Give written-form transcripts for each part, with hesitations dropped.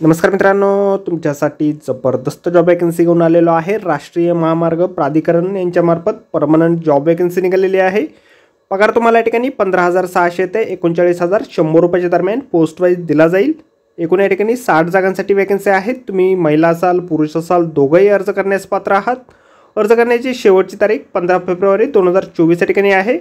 नमस्कार मित्रांनो, तुमच्यासाठी जबरदस्त जॉब वॅकन्सी घेऊन आलेलो आहे। राष्ट्रीय महामार्ग प्राधिकरण यांच्यामार्फत परमनंट जॉब वॅकन्सी निघालेली आहे। पगार तुम्हाला या ठिकाणी 15,600 ते 39,100 रुपयाच्या दरम्यान पोस्ट वाईज दिला जाईल। एकूण या ठिकाणी 60 जागांसाठी वॅकन्सी आहेत। तुम्ही महिला असाल पुरुष असाल दोघंही अर्ज करण्यास पात्र आहात। अर्ज करण्याची शेवटची तारीख 15 फेब्रुवारी 2024 या ठिकाणी आहे।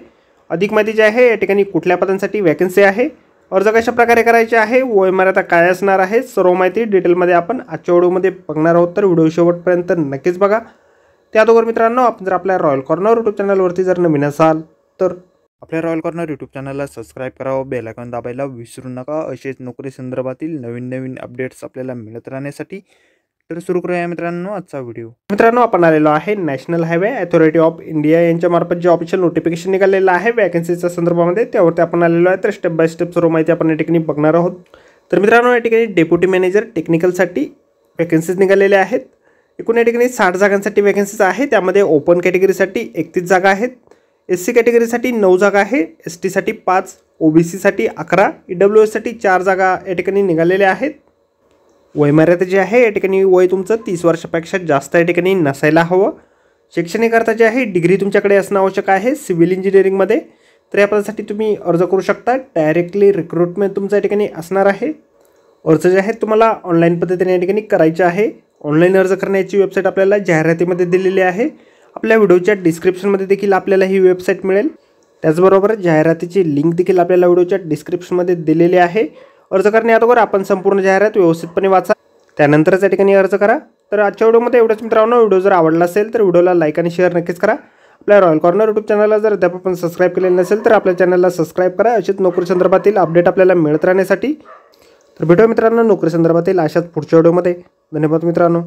अधिक माहिती जी आहे या ठिकाणी कुठल्या पदांसाठी वॅकन्सी आहे, अर्ज कशा प्रकारे करायचे आहे, वयोमर्यादा काय असणार आहे, सर्व माहिती डिटेलमध्ये आपण आजच्या व्हिडिओमध्ये बघणार आहोत। तर व्हिडिओ शेवटपर्यंत नक्कीच बघा। त्याअगोदर मित्रांनो, आपण जर आपल्या रॉयल कॉर्नर यूट्यूब चॅनलवरती जर नवीन असाल तर आपल्या रॉयल कॉर्नर यूट्यूब चॅनलला सबस्क्राईब करावं, बेल आयकॉन दाबायला विसरू नका। असेच नोकरी संदर्भातील नवीन अपडेट्स आपल्याला मिळत राहण्यासाठी। तर सुरू करूया मित्रांनो आजचा व्हिडिओ। मित्रांनो, आपण आलेलो आहे national highway authority of India यांच्यामार्फत जे ऑफिशियल नोटिफिकेशन निघालेलं आहे वॅकन्सीच्या संदर्भामध्ये, त्यावरती आपण आलेलो आहे। तर स्टेप बाय स्टेप सर्व माहिती आपण या ठिकाणी बघणार आहोत। तर मित्रांनो, या ठिकाणी डेप्युटी मॅनेजर टेक्निकलसाठी वॅकन्सीज निघालेल्या आहेत। एकूण या ठिकाणी 60 जागांसाठी वॅकन्सीज आहे। त्यामध्ये ओपन कॅटेगरीसाठी 31 जागा आहेत, SC कॅटेगरीसाठी 9 जागा आहे, ST साठी 5, OBC साठी 11, EWS साठी 4 जागा या ठिकाणी निघालेल्या आहेत। वयमर्यादा जी आहे या ठिकाणी वय तुमचं 30 वर्षापेक्षा जास्त या ठिकाणी नसायला हवं। शैक्षणिक अर्थ जे आहे डिग्री तुमच्याकडे असणं आवश्यक आहे सिव्हिल इंजिनिअरिंगमध्ये। तर या पदासाठी तुम्ही अर्ज करू शकता। डायरेक्टली रिक्रुटमेंट तुमचं या ठिकाणी असणार आहे। अर्ज जे आहेत तुम्हाला ऑनलाईन पद्धतीने या ठिकाणी करायचे आहे। ऑनलाईन अर्ज करण्याची वेबसाईट आपल्याला जाहिरातीमध्ये दिलेली आहे। आपल्या व्हिडिओच्या डिस्क्रिप्शनमध्ये देखील आपल्याला ही वेबसाईट मिळेल। त्याचबरोबर जाहिरातीची लिंक देखील आपल्याला व्हिडिओच्या डिस्क्रिप्शनमध्ये दिलेली आहे। अर्ज करण्याअगोदर आपण संपूर्ण जाहिरात व्यवस्थितपणे वाचा, त्यानंतरच या ठिकाणी अर्ज करा। तर आजच्या व्हिडिओमध्ये एवढंच मित्रांनो। व्हिडिओ जर आवडला असेल तर व्हिडिओला लाईक आणि शेअर नक्कीच करा। आपल्या रॉयल कॉर्नर यूट्यूब चॅनलला जर अद्याप आपण सबस्क्राईब केलेलं नसेल तर आपल्या चॅनलला सबस्क्राईब करा, अशीच नोकरी संदर्भातील अपडेट आपल्याला मिळत राहण्यासाठी। तर भेटूया मित्रांनो नोकरी संदर्भातील अशाच पुढच्या व्हिडिओमध्ये। धन्यवाद मित्रांनो।